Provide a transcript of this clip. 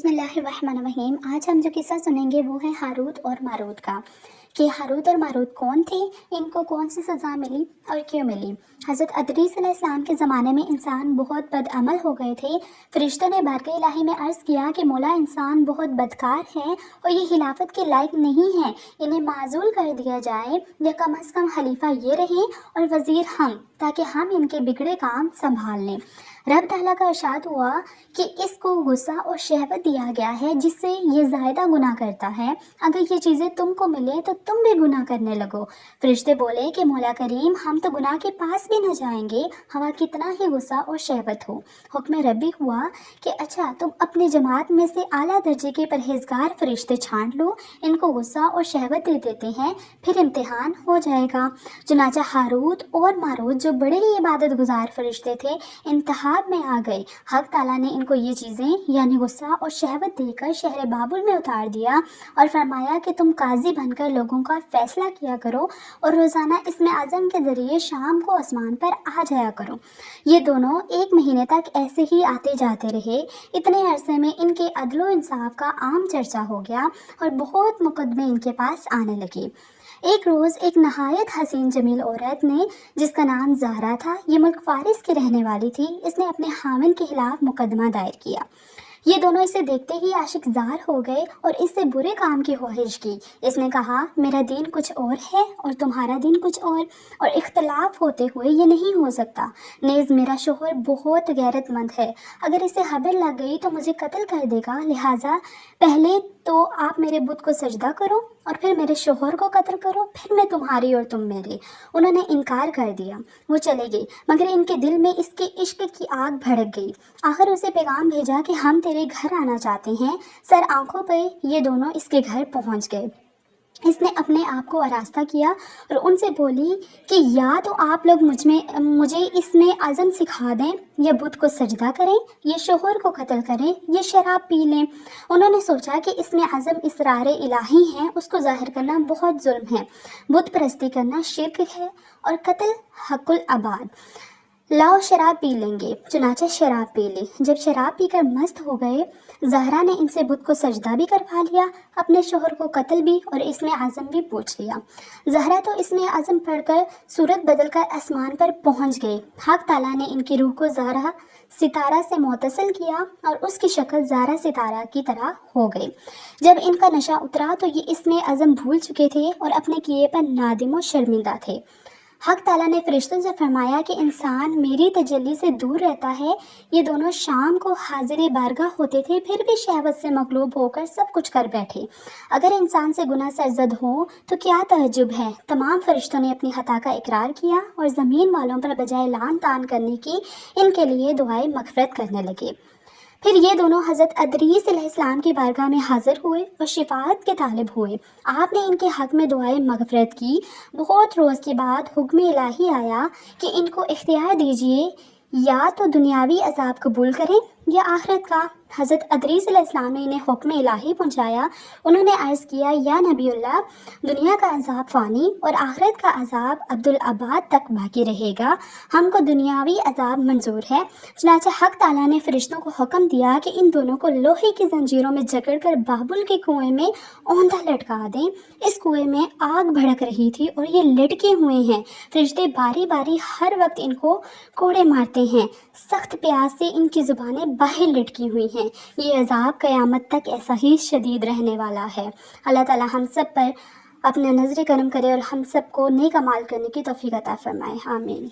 بسم اللہ الرحمن الرحیم۔ آج ہم جو قصہ سنیں گے وہ ہے ہاروت اور ماروت کا، کہ ہاروت اور ماروت کون تھے، ان کو کون سی سزا ملی اور کیوں ملی۔ حضرت ادریس علیہ السلام کے زمانے میں انسان بہت بد عمل ہو گئے تھے۔ فرشتوں نے بارگاہ الہی میں عرض کیا کہ مولا، انسان بہت بدکار ہیں اور یہ خلافت کے لائق نہیں ہیں، انہیں معزول کر دیا جائے یا کم از کم خلیفہ یہ رہیں اور وزیر ہم، تاکہ ہم ان کے بگڑے کام سنبھال لیں۔ رب تعالیٰ کا ارشاد ہوا کہ اس کو غصہ اور شہوت دیا گیا ہے جس سے یہ زائدہ گناہ کرتا ہے، اگر یہ چیزیں تم کو ملیں تو تم بھی گناہ کرنے لگو۔ فرشتے بولے کہ مولا کریم، ہم تو گناہ کے پاس بھی نہ جائیں گے، ہوا کتنا ہی غصہ اور شہوت ہو۔ حکم ربی ہوا کہ اچھا، تم اپنی جماعت میں سے اعلیٰ درجے کے پرہیزگار فرشتے چھانٹ لو، ان کو غصہ اور شہوت دے دیتے ہیں، پھر امتحان ہو جائے گا۔ چنانچہ ہاروت اور ماروت جو بڑے ہی عبادت گزار فرشتے تھے، انتخاب میں آ گئے۔ حق تعالیٰ نے ان کو یہ چیزیں یعنی غصہ اور شہوت دے کر شہر بابل میں اتار دیا اور فرمایا کہ تم قاضی بن کر لوگوں کا فیصلہ کیا کرو اور روزانہ اسم اعظم کے ذریعے شام کو آسمان پر آ جایا کرو۔ یہ دونوں 1 مہینے تک ایسے ہی آتے جاتے رہے۔ اتنے عرصے میں ان کے عدل و انصاف کا عام چرچا ہو گیا اور بہت مقدمے ان کے پاس آنے لگے۔ ایک روز ایک نہایت حسین جمیل عورت نے، جس کا نام زہرا تھا، یہ ملک فارس کی رہنے والی تھی، اس نے اپنے خاوند کے خلاف مقدمہ دائر کیا۔ یہ دونوں اسے دیکھتے ہی عاشق زار ہو گئے اور اس سے برے کام کی خواہش کی۔ اس نے کہا، میرا دین کچھ اور ہے اور تمہارا دین کچھ اور اختلاف ہوتے ہوئے یہ نہیں ہو سکتا۔ نیز میرا شوہر بہت غیرت مند ہے، اگر اسے خبر لگ گئی تو مجھے قتل کر دے گا، لہٰذا پہلے تو آپ میرے بت کو سجدہ کرو اور پھر میرے شوہر کو قتل کرو، پھر میں تمہاری اور تم میرے۔ انہوں نے انکار کر دیا، وہ چلے گئے، مگر ان کے دل میں اس کے عشق کی آگ بھڑک گئی۔ آخر اسے پیغام بھیجا کہ ہم تیرے گھر آنا چاہتے ہیں۔ سر آنکھوں پہ یہ دونوں اس کے گھر پہنچ گئے۔ اس نے اپنے آپ کو آراستہ کیا اور ان سے بولی کہ یا تو آپ لوگ مجھے اس میں عزم سکھا دیں، یا بت کو سجدہ کریں، یا شوہر کو قتل کریں، یا شراب پی لیں۔ انہوں نے سوچا کہ اس میں عزم اسرار الہی ہیں، اس کو ظاہر کرنا بہت ظلم ہے، بت پرستی کرنا شرک ہے اور قتل حق العباد۔ لاؤ شراب پی لیں گے۔ چنانچہ شراب پی لی۔ جب شراب پی کر مست ہو گئے، زہرا نے ان سے بت کو سجدہ بھی کروا لیا، اپنے شوہر کو قتل بھی اور اس میں عزم بھی پوچھ لیا۔ زہرا تو اس میں عزم پڑھ کر صورت بدل کر آسمان پر پہنچ گئے۔ حق تعالیٰ نے ان کی روح کو زہرا ستارہ سے متصل کیا اور اس کی شکل زہرا ستارہ کی طرح ہو گئی۔ جب ان کا نشہ اترا تو یہ اس میں عزم بھول چکے تھے اور اپنے کیے پر نادم و شرمندہ تھے۔ حق تعالیٰ نے فرشتوں سے فرمایا کہ انسان میری تجلی سے دور رہتا ہے۔ یہ دونوں شام کو حاضر بارگاہ ہوتے تھے، پھر بھی شہوت سے مغلوب ہو کر سب کچھ کر بیٹھے۔ اگر انسان سے گناہ سرزد ہو تو کیا تعجب ہے۔ تمام فرشتوں نے اپنی خطا کا اقرار کیا اور زمین والوں پر بجائے لعن طعن کرنے کی ان کے لیے دعائے مغفرت کرنے لگے۔ پھر یہ دونوں حضرت ادریس علیہ السلام کی بارگاہ میں حاضر ہوئے اور شفاعت کے طالب ہوئے۔ آپ نے ان کے حق میں دعائے مغفرت کی۔ بہت روز کے بعد حکم الہی آیا کہ ان کو اختیار دیجیے، یا تو دنیاوی عذاب قبول کریں یا آخرت کا۔ حضرت ادریس علیہ السلام نے انہیں حکم الہی پہنچایا۔ انہوں نے عرض کیا، یا نبی اللہ، دنیا کا عذاب فانی اور آخرت کا عذاب ابدالآباد تک باقی رہے گا، ہم کو دنیاوی عذاب منظور ہے۔ چنانچہ حق تعالیٰ نے فرشتوں کو حکم دیا کہ ان دونوں کو لوہے کی زنجیروں میں جکڑ کر بابل کے کنویں میں اوندھا لٹکا دیں۔ اس کنویں میں آگ بھڑک رہی تھی اور یہ لٹکے ہوئے ہیں۔ فرشتے باری باری ہر وقت ان کو کوڑے مارتے ہیں، سخت پیاس سے ان کی زبانیں باہر لٹکی ہوئی ہیں۔ یہ عذاب قیامت تک ایسا ہی شدید رہنے والا ہے۔ اللہ تعالیٰ ہم سب پر اپنا نظر کرم کرے اور ہم سب کو نیک اعمال کرنے کی توفیق عطا فرمائے، آمین۔